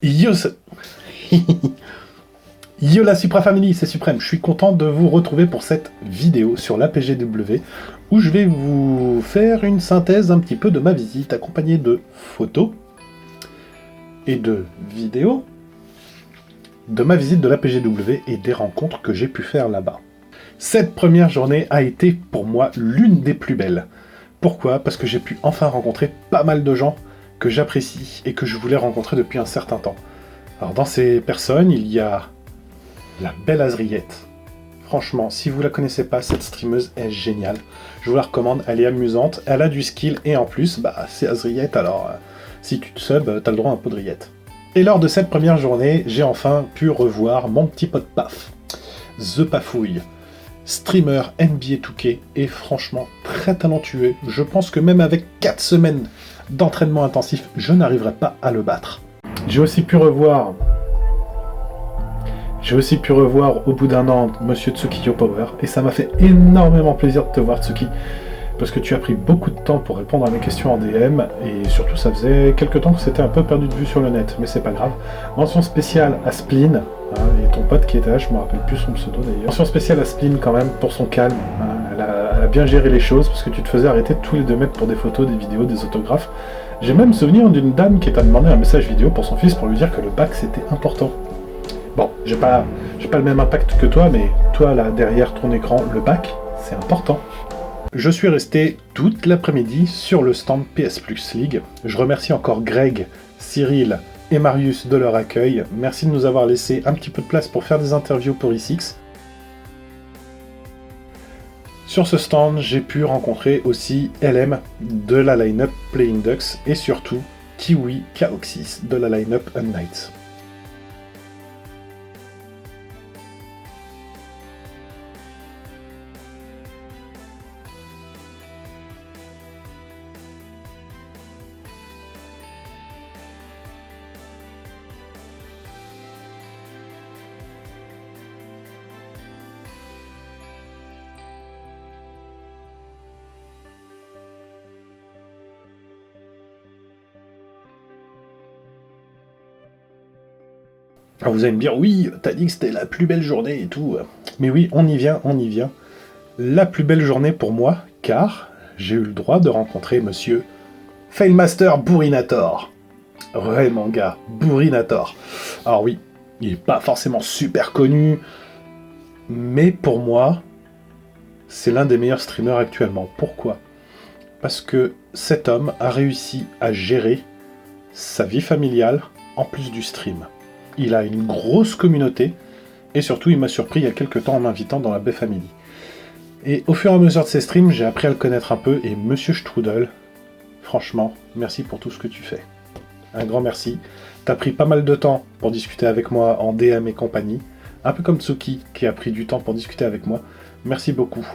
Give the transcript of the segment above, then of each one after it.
Yo, Yo la Supra Family, c'est Suprême. Je suis content de vous retrouver pour cette vidéo sur l'APGW où je vais vous faire une synthèse un petit peu de ma visite accompagnée de photos et de vidéos de ma visite de l'APGW et des rencontres que j'ai pu faire là-bas. Cette première journée a été pour moi l'une des plus belles. Pourquoi ? Parce que j'ai pu enfin rencontrer pas mal de gens que j'apprécie et que je voulais rencontrer depuis un certain temps. Alors dans ces personnes, il y a la belle Azriette. Franchement, si vous la connaissez pas, cette streameuse est géniale. Je vous la recommande, elle est amusante, elle a du skill et en plus, c'est Azriette, alors si tu te subs, t'as le droit à un pot de rillette. Et lors de cette première journée, j'ai enfin pu revoir mon petit pote Paf, The Pafouille, streamer NBA 2K et franchement très talentueux. Je pense que même avec 4 semaines d'entraînement intensif, je n'arriverai pas à le battre. J'ai aussi pu revoir au bout d'un an Monsieur Tsukiyo Power et ça m'a fait énormément plaisir de te voir Tsuki parce que tu as pris beaucoup de temps pour répondre à mes questions en DM et surtout ça faisait quelques temps que c'était un peu perdu de vue sur le net, mais c'est pas grave. Mention spéciale à Spleen, et ton pote qui était là, je me rappelle plus son pseudo d'ailleurs. Mention spéciale à Spleen quand même pour son calme, elle a bien géré les choses parce que tu te faisais arrêter tous les 2 mètres pour des photos, des vidéos, des autographes. J'ai même souvenir d'une dame qui t'a demandé un message vidéo pour son fils pour lui dire que le bac c'était important. Bon, j'ai pas le même impact que toi, mais toi là derrière ton écran, le bac, c'est important. Je suis resté toute l'après-midi sur le stand PS Plus League. Je remercie encore Greg, Cyril et Marius de leur accueil. Merci de nous avoir laissé un petit peu de place pour faire des interviews pour E6. Sur ce stand, j'ai pu rencontrer aussi LM de la line-up Playing Ducks et surtout Kiwi Kaoxys de la line-up Unnights. Alors vous allez me dire, oui, t'as dit que c'était la plus belle journée et tout. Mais oui, on y vient. La plus belle journée pour moi, car j'ai eu le droit de rencontrer monsieur Failmaster Bourrinator. Ouais, mon gars, Bourrinator. Alors oui, il est pas forcément super connu, mais pour moi, c'est l'un des meilleurs streamers actuellement. Pourquoi ? Parce que cet homme a réussi à gérer sa vie familiale en plus du stream. Il a une grosse communauté, et surtout il m'a surpris il y a quelques temps en m'invitant dans la Bay Family. Et au fur et à mesure de ses streams, j'ai appris à le connaître un peu, et Monsieur Strudel, franchement, merci pour tout ce que tu fais. Un grand merci. T'as pris pas mal de temps pour discuter avec moi en DM et compagnie, un peu comme Tsuki qui a pris du temps pour discuter avec moi. Merci beaucoup.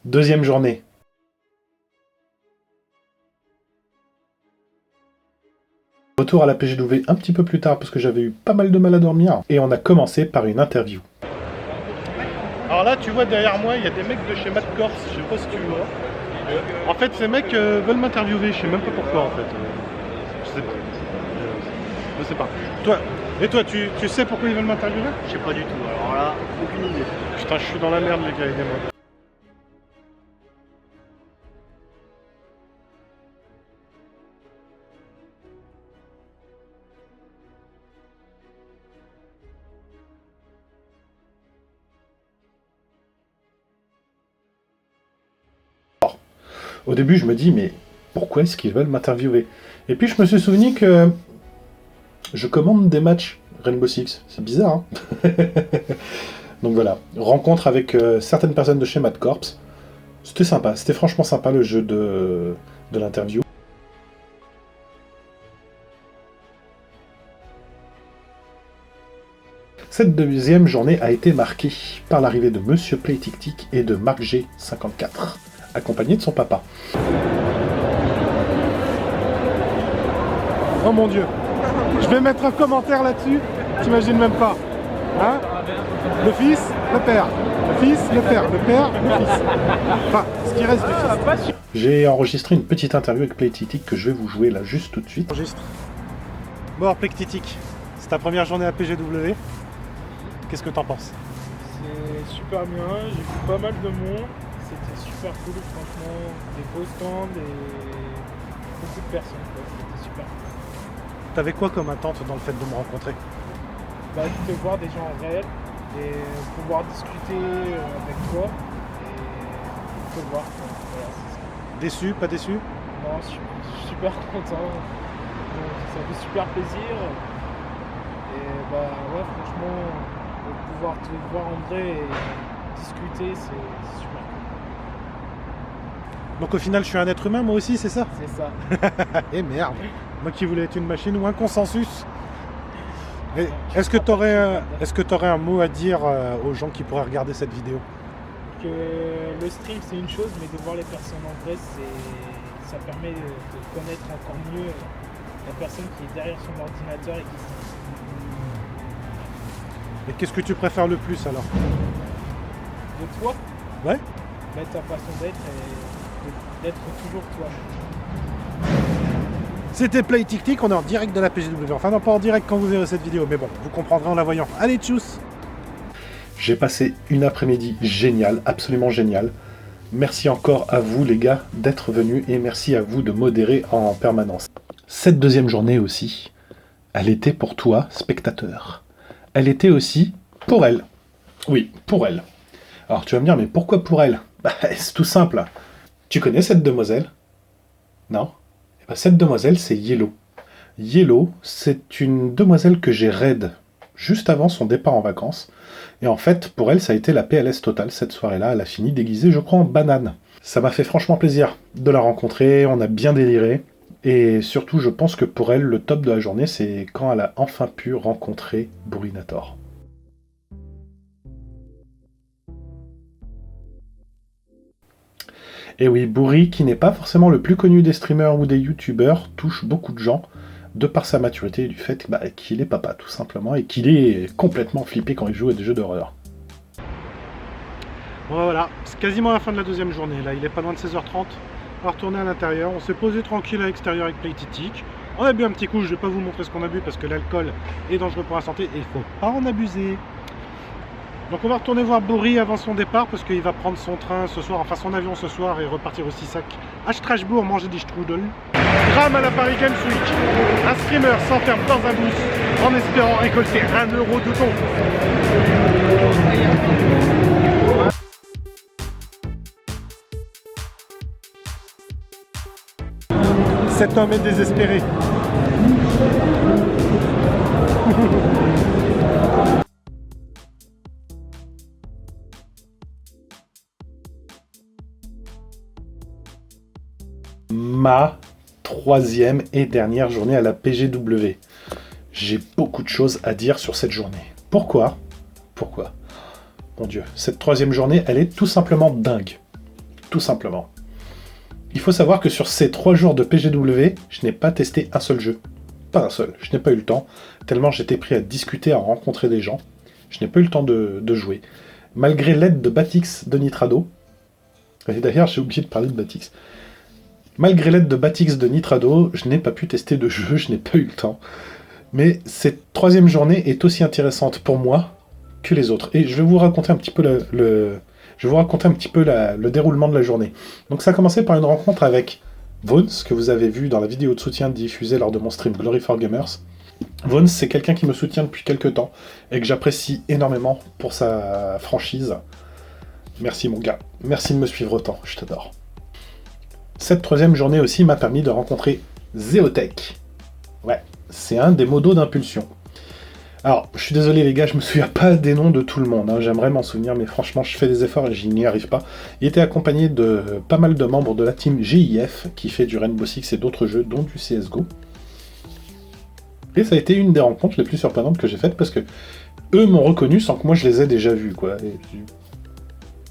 Deuxième journée. Retour à la PGW un petit peu plus tard parce que j'avais eu pas mal de mal à dormir. Et on a commencé par une interview. Alors là, tu vois derrière moi, il y a des mecs de chez Mad Corse, je sais pas si tu vois. En fait, ces mecs veulent m'interviewer, je sais même pas pourquoi en fait. Je sais pas. Toi, tu sais pourquoi ils veulent m'interviewer ? Je sais pas du tout, alors là, aucune idée. Putain, je suis dans la merde les gars, aidez-moi. Au début, je me dis, mais pourquoi est-ce qu'ils veulent m'interviewer ? Et puis, je me suis souvenu que je commande des matchs Rainbow Six. C'est bizarre, hein. Donc voilà, rencontre avec certaines personnes de chez Mad Corps. C'était sympa, c'était franchement sympa le jeu de l'interview. Cette deuxième journée a été marquée par l'arrivée de Monsieur Playtic et de Marc G54. accompagné de son papa. Oh mon Dieu! Je vais mettre un commentaire là-dessus, t'imagines même pas. Hein? Le fils, le père. Le fils, le père. Le père, le fils. Enfin, ce qui reste du fils. J'ai enregistré une petite interview avec Playtitic que je vais vous jouer là juste tout de suite. Bon, Playtitic, c'est ta première journée à PGW. Qu'est-ce que t'en penses? C'est super bien, j'ai vu pas mal de monde. C'était super cool, franchement. Des beaux stands et beaucoup de personnes. C'était super cool. T'avais quoi comme attente dans le fait de me rencontrer? Bah, de voir des gens en réel et pouvoir discuter avec toi et te voir. Voilà, c'est ça. Déçu, pas déçu? Non, je suis super content. Donc, ça fait super plaisir. Et bah ouais, franchement, de pouvoir te voir en vrai et discuter, c'est super cool. Donc au final, je suis un être humain, moi aussi, c'est ça? C'est ça. Eh merde! Moi qui voulais être une machine ou un consensus. Est-ce que tu aurais un mot à dire aux gens qui pourraient regarder cette vidéo? Que le stream c'est une chose, mais de voir les personnes en vrai, ça permet de connaître encore mieux la personne qui est derrière son ordinateur et qui Et qu'est-ce que tu préfères le plus alors? de toi, Ouais? mettre ta façon d'être et d'être toujours toi. C'était Playtitic, on est en direct de la PGW. Enfin non, pas en direct quand vous verrez cette vidéo, mais bon, vous comprendrez en la voyant. Allez, tchuss! J'ai passé une après-midi géniale, absolument géniale. Merci encore à vous les gars d'être venus et merci à vous de modérer en permanence. Cette deuxième journée aussi, elle était pour toi, spectateur. Elle était aussi pour elle. Oui, pour elle. Alors tu vas me dire, mais pourquoi pour elle? Bah, c'est tout simple. Tu connais cette demoiselle? Non? Eh ben, cette demoiselle, c'est Yellow. Yellow, c'est une demoiselle que j'ai raid juste avant son départ en vacances. Et en fait, pour elle, ça a été la PLS totale cette soirée-là. Elle a fini déguisée, je crois, en banane. Ça m'a fait franchement plaisir de la rencontrer, on a bien déliré. Et surtout, je pense que pour elle, le top de la journée, c'est quand elle a enfin pu rencontrer Bourrinator. Et oui, Bourri, qui n'est pas forcément le plus connu des streamers ou des youtubeurs, touche beaucoup de gens, de par sa maturité et du fait qu'il est papa, tout simplement, et qu'il est complètement flippé quand il joue à des jeux d'horreur. Bon, voilà, c'est quasiment la fin de la deuxième journée, là, il est pas loin de 16h30. On va retourner à l'intérieur, on s'est posé tranquille à l'extérieur avec Playtitic. On a bu un petit coup, je vais pas vous montrer ce qu'on a bu parce que l'alcool est dangereux pour la santé et il faut pas en abuser. Donc on va retourner voir Bourri avant son départ parce qu'il va prendre son train ce soir, enfin son avion ce soir et repartir au Sissac à Strasbourg manger des strudels. Drame à la Paris Games Week. Un streamer s'enferme dans un bus en espérant récolter 1 euro de don. Cet homme est désespéré. Ma troisième et dernière journée à la PGW. J'ai beaucoup de choses à dire sur cette journée. Pourquoi? Pourquoi? Mon Dieu, cette troisième journée, elle est tout simplement dingue. Tout simplement. Il faut savoir que sur ces 3 jours de PGW, je n'ai pas testé un seul jeu. Pas un seul. Je n'ai pas eu le temps, tellement j'étais pris à discuter, à rencontrer des gens. Je n'ai pas eu le temps de jouer. Malgré l'aide de Batix de Nitrado, et d'ailleurs j'ai oublié de parler de Batix. Malgré l'aide de Batix de Nitrado, je n'ai pas pu tester de jeu, je n'ai pas eu le temps. Mais cette troisième journée est aussi intéressante pour moi que les autres. Et je vais vous raconter un petit peu le déroulement de la journée. Donc ça a commencé par une rencontre avec Vaughn, que vous avez vu dans la vidéo de soutien diffusée lors de mon stream Glory for Gamers. Vaughn, c'est quelqu'un qui me soutient depuis quelques temps et que j'apprécie énormément pour sa franchise. Merci mon gars, merci de me suivre autant, je t'adore. Cette troisième journée aussi m'a permis de rencontrer Zeotech. Ouais, c'est un des modos d'impulsion. Alors, je suis désolé les gars, je me souviens pas des noms de tout le monde, hein. J'aimerais m'en souvenir, mais franchement, je fais des efforts et j'y n'y arrive pas. Il était accompagné de pas mal de membres de la team GIF, qui fait du Rainbow Six et d'autres jeux, dont du CSGO. Et ça a été une des rencontres les plus surprenantes que j'ai faites, parce que eux m'ont reconnu sans que moi je les ai déjà vus, quoi.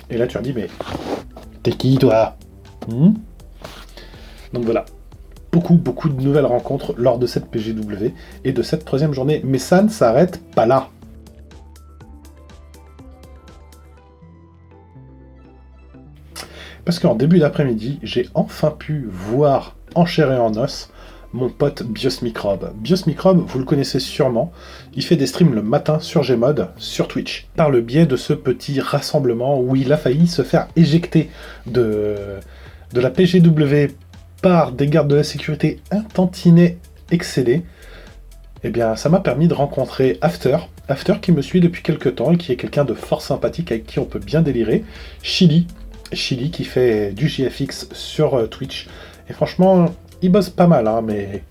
Et là tu leur dis, mais t'es qui toi? Donc voilà. beaucoup de nouvelles rencontres lors de cette PGW et de cette 3e journée. Mais ça ne s'arrête pas là. Parce qu'en début d'après-midi, j'ai enfin pu voir en chair et en os mon pote Biosmicrobe. Biosmicrobe, vous le connaissez sûrement, il fait des streams le matin sur Gmod, sur Twitch, par le biais de ce petit rassemblement où il a failli se faire éjecter de la PGW par des gardes de la sécurité un tantinet excellés. Eh bien, ça m'a permis de rencontrer After qui me suit depuis quelques temps et qui est quelqu'un de fort sympathique avec qui on peut bien délirer, Chili qui fait du JFX sur Twitch, et franchement, il bosse pas mal, hein, mais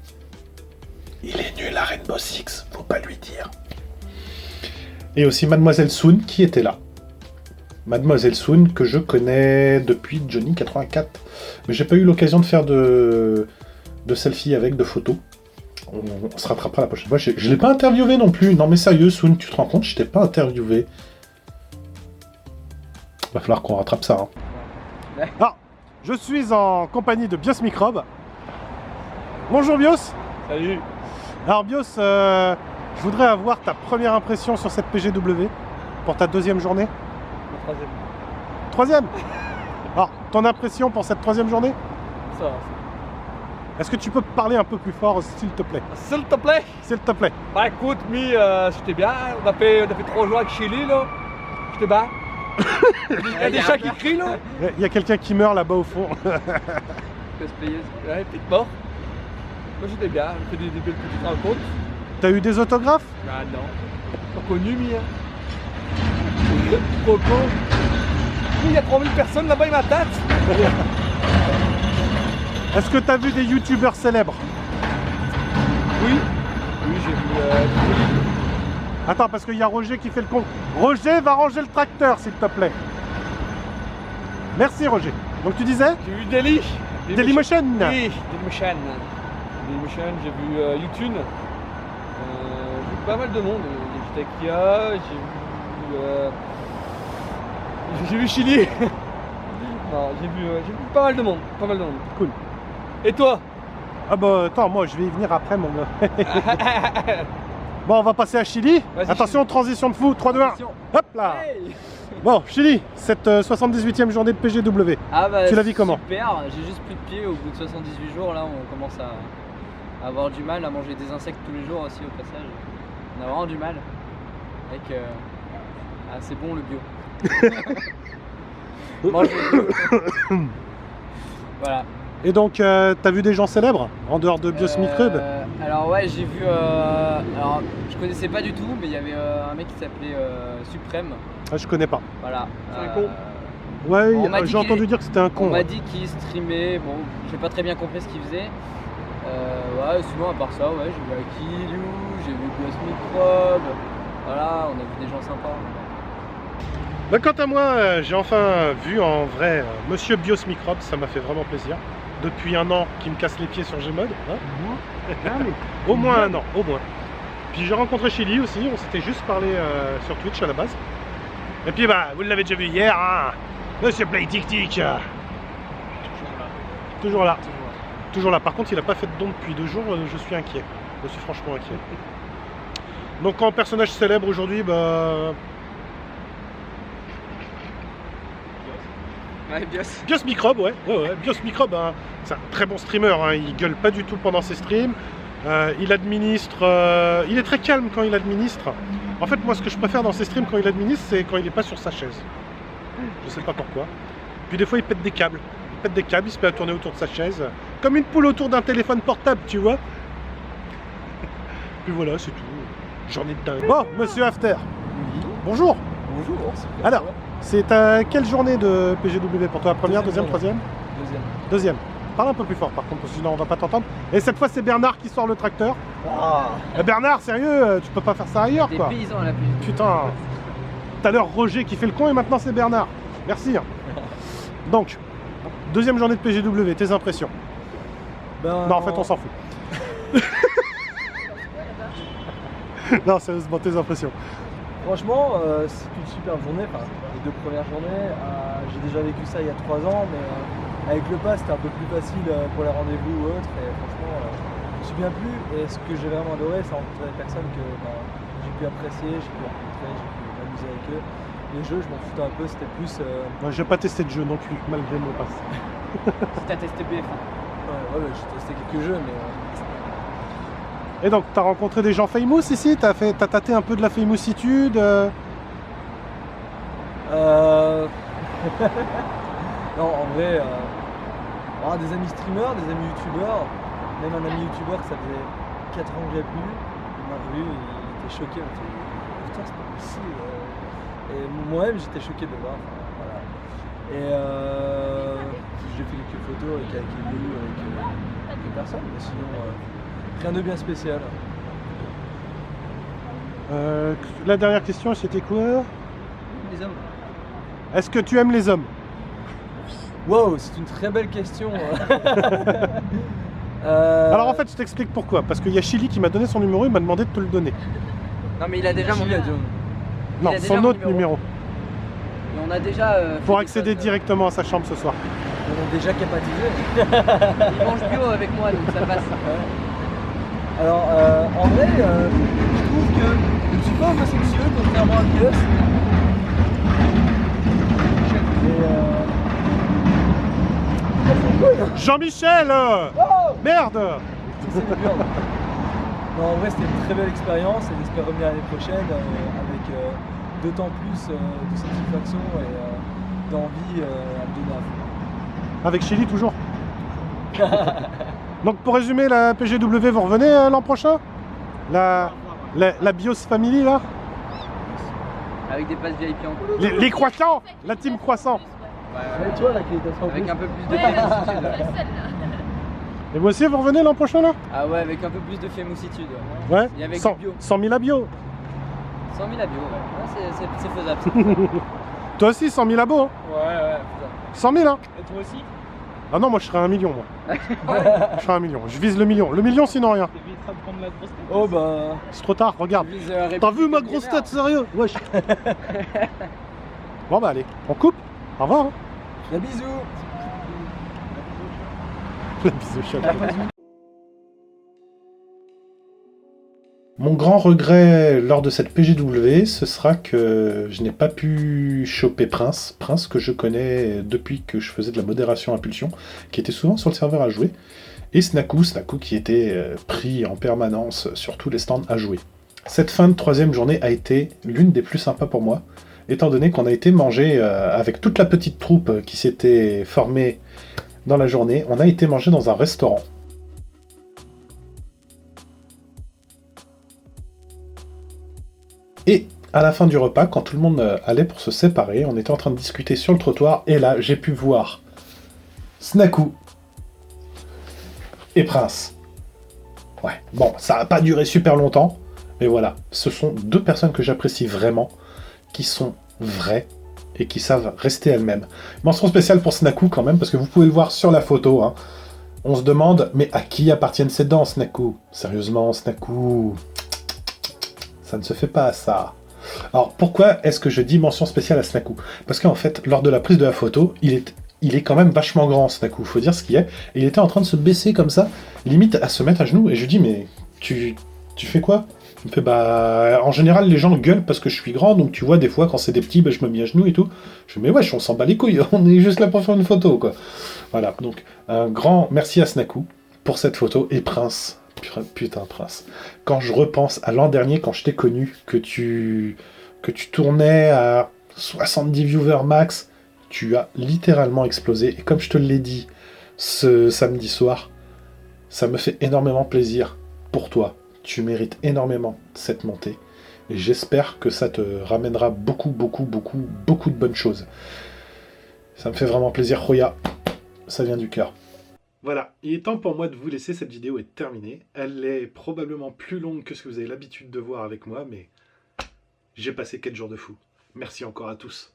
il est nul à Rainbow Six, faut pas lui dire. Et aussi Mademoiselle Soon qui était là. Mademoiselle Soon que je connais depuis Johnny 84, mais j'ai pas eu l'occasion de faire de selfie avec, de photos. On se rattrapera la prochaine fois. Je l'ai pas interviewé non plus. Non mais sérieux, Soon, tu te rends compte, je t'ai pas interviewé. Va falloir qu'on rattrape ça. Hein. Ah, je suis en compagnie de Biosmicrobe. Bonjour Bios. Salut. Alors Bios, je voudrais avoir ta première impression sur cette PGW pour ta 2e journée. La 3e. 3e. Alors, ton impression pour cette 3e journée? Ça va. Est-ce que tu peux parler un peu plus fort, s'il te plaît? S'il te plaît. S'il te plaît. Bah écoute, c'était bien. On a fait 3 jours avec Chili là. J'étais bien. Il y a des chats qui crient là. Il y a quelqu'un qui meurt là-bas au fond. Ouais, petite mort. Moi j'étais bien, on fait des belles petites rencontres. T'as eu des autographes? Ah non. Pas connu, Mia. Coco. Il y a 3000 personnes là-bas, il m'attendent. Est-ce que t'as vu des youtubeurs célèbres? Oui. Oui, j'ai vu. Attends, parce qu'il y a Roger qui fait le con. Roger va ranger le tracteur, s'il te plaît. Merci, Roger. Donc tu disais? J'ai vu Dailymotion. Oui, Dailymotion. J'ai vu YouTube. J'ai vu pas mal de monde. J'étais avec Kia, j'ai vu Chili. Non, j'ai vu pas mal de monde. Cool. Et toi? Ah bah attends, moi je vais y venir après, mon gars. Bon, on va passer à Chili. Attention, transition de fou, 3, 2, 1. Hop là. Hey. Bon, Chili, cette 78e journée de PGW. Ah bah, tu la vis comment? Super, j'ai juste plus de pieds au bout de 78 jours. Là, on commence à avoir du mal à manger des insectes tous les jours aussi au passage. On a vraiment du mal. Avec. C'est bon le bio. Mange le bio. Voilà. Et donc, t'as vu des gens célèbres en dehors de Biosmicrobe? Alors ouais, j'ai vu. Alors, je connaissais pas du tout, mais il y avait un mec qui s'appelait Suprême. Ah, je connais pas. Voilà. C'est un con. Ouais, j'ai entendu dire que c'était un con. On m'a dit qu'il streamait. Bon, j'ai pas très bien compris ce qu'il faisait. Ouais, sinon à part ça, ouais, j'ai vu Akiliu, j'ai vu Biosmicrobe. Voilà, on a vu des gens sympas. Bah, quant à moi, j'ai enfin vu en vrai Monsieur Biosmicrobe, ça m'a fait vraiment plaisir. Depuis 1 an qu'il me casse les pieds sur Gmod. Hein. Au moins 1 an, au moins. Puis j'ai rencontré Chili aussi, on s'était juste parlé sur Twitch à la base. Et puis bah, vous l'avez déjà vu hier, hein, Monsieur Play Tic Tic. Toujours là. Toujours là. Par contre, il n'a pas fait de don depuis 2 jours, je suis inquiet. Je suis franchement inquiet. Donc en personnage célèbre aujourd'hui, bah... Ouais, Biosmicrobe, ouais. Biosmicrobe, hein, c'est un très bon streamer, hein. Il gueule pas du tout pendant ses streams. Il administre, il est très calme quand il administre. En fait, moi, ce que je préfère dans ses streams quand il administre, c'est quand il n'est pas sur sa chaise. Je sais pas pourquoi. Puis des fois, il pète des câbles. Il se met à tourner autour de sa chaise, comme une poule autour d'un téléphone portable, tu vois. Puis voilà, c'est tout. Journée de dingue. Bon, Monsieur After. Oui. Bonjour. Bonjour. Alors, c'est quelle journée de PGW pour toi? Première, deuxième, troisième? Deuxième. Parle un peu plus fort par contre, parce que sinon on va pas t'entendre. Et cette fois c'est Bernard qui sort le tracteur. Bernard, sérieux, tu peux pas faire ça ailleurs quoi. Des paysans à la PGW. Putain. Tout à l'heure Roger qui fait le con et maintenant c'est Bernard. Merci. Donc, deuxième journée de PGW, tes impressions? Non, en fait on s'en fout. Non, sérieusement, tes impressions? Franchement, c'est une super journée, enfin, les 2 premières journées. J'ai déjà vécu ça il y a 3 ans, mais avec le pass, c'était un peu plus facile pour les rendez-vous ou autres. Et franchement, je me suis bien plu. Et ce que j'ai vraiment adoré, c'est rencontrer des personnes que j'ai pu apprécier, j'ai pu rencontrer, j'ai pu m'amuser avec eux. Les jeux, je m'en foutais un peu, c'était plus. Moi, j'ai pas testé de jeu non plus, malgré mon pass. Si t'as testé BF1. Ouais, j'ai testé quelques jeux, mais. Et donc, t'as rencontré des gens famous ici? T'as tâté un peu de la famousitude Non, en vrai, des amis streamers, des amis youtubeurs, même un ami youtubeur que ça faisait 4 ans que j'ai plus, il m'a revu, il était choqué, il m'a fait putain, c'est pas possible. Et moi-même, j'étais choqué de le voir. Voilà. Et j'ai fait quelques photos avec Elu, avec quelques personnes, mais sinon, rien de bien spécial. La dernière question, c'était quoi? Les hommes. Est-ce que tu aimes les hommes? Wow, c'est une très belle question. Alors en fait, je t'explique pourquoi. Parce qu'il y a Chili qui m'a donné son numéro, il m'a demandé de te le donner. Non mais il a déjà mon Chili a numéro. dit- Non, a déjà son mon autre numéro. Et on a déjà. Pour fait accéder des choses, directement à sa chambre ce soir. On a déjà capatisé. Il mange bio avec moi donc ça passe. Alors, en vrai, je trouve que je ne suis pas homosexuel, contrairement à Pius. Jean-Michel Merde C'est le burn. Non, en vrai, c'était une très belle expérience et j'espère revenir l'année prochaine avec d'autant plus de satisfaction et d'envie à me donner à fond. Avec Chili toujours. Donc pour résumer, la PGW, vous revenez l'an prochain? La BIOS Family là? Avec des passes VIP en plus. Les croissants! La team croissant! Ouais, tu vois l'accréditation en Avec plus. un peu plus de Ouais, la fémoussitude. seule là. Et vous aussi, vous revenez l'an prochain là? Ah ouais, avec un peu plus de fémoussitude. Ouais. Et avec 100 du bio. 000 à bio. 100 000 à bio, ouais. Ouais, c'est faisable. C'est faisable. Toi aussi, 100 000 abos, hein? Ouais, faisable. 100 000, hein? Et toi aussi? Ah non, moi je serais à 1 million, moi. Je serais à 1 million. Je vise le million. Le million, sinon rien. T'éviteras de prendre la grosse tête. Oh bah. C'est trop tard, regarde. Vise, T'as vu ma grosse tête, sérieux? Wesh. Bon bah allez, on coupe. Au revoir. Hein. La bisous. La bise au choc. Mon grand regret lors de cette PGW, ce sera que je n'ai pas pu choper Prince. Prince que je connais depuis que je faisais de la modération impulsion, qui était souvent sur le serveur à jouer. Et Snaku qui était pris en permanence sur tous les stands à jouer. Cette fin de 3e journée a été l'une des plus sympas pour moi, étant donné qu'on a été manger avec toute la petite troupe qui s'était formée dans la journée. On a été manger dans un restaurant. Et à la fin du repas, quand tout le monde allait pour se séparer, on était en train de discuter sur le trottoir, et là, j'ai pu voir Snaku et Prince. Ouais, bon, ça n'a pas duré super longtemps, mais voilà, ce sont deux personnes que j'apprécie vraiment, qui sont vraies, et qui savent rester elles-mêmes. Mention spéciale pour Snaku quand même, parce que vous pouvez le voir sur la photo, hein. On se demande, mais à qui appartiennent ces dents, Snaku? Sérieusement, Snaku... Ça ne se fait pas, ça. Alors, pourquoi est-ce que je dis mention spéciale à Snaku? Parce qu'en fait, lors de la prise de la photo, il est quand même vachement grand, Snaku, faut dire ce qu'il est. Et il était en train de se baisser comme ça, limite à se mettre à genoux. Et je lui dis, mais tu fais quoi? Il me fait, bah, en général, les gens gueulent parce que je suis grand, donc tu vois, des fois, quand c'est des petits, bah, je me mets à genoux et tout. Je fais, mais wesh, on s'en bat les couilles, on est juste là pour faire une photo, quoi. Voilà, donc, un grand merci à Snaku pour cette photo, et Prince. Putain, Prince. Quand je repense à l'an dernier, quand je t'ai connu, que tu tournais à 70 viewers max, tu as littéralement explosé. Et comme je te l'ai dit ce samedi soir, ça me fait énormément plaisir pour toi. Tu mérites énormément cette montée. Et j'espère que ça te ramènera beaucoup de bonnes choses. Ça me fait vraiment plaisir, Roya. Ça vient du cœur. Voilà, il est temps pour moi de vous laisser, cette vidéo est terminée. Elle est probablement plus longue que ce que vous avez l'habitude de voir avec moi, mais j'ai passé 4 jours de fou. Merci encore à tous.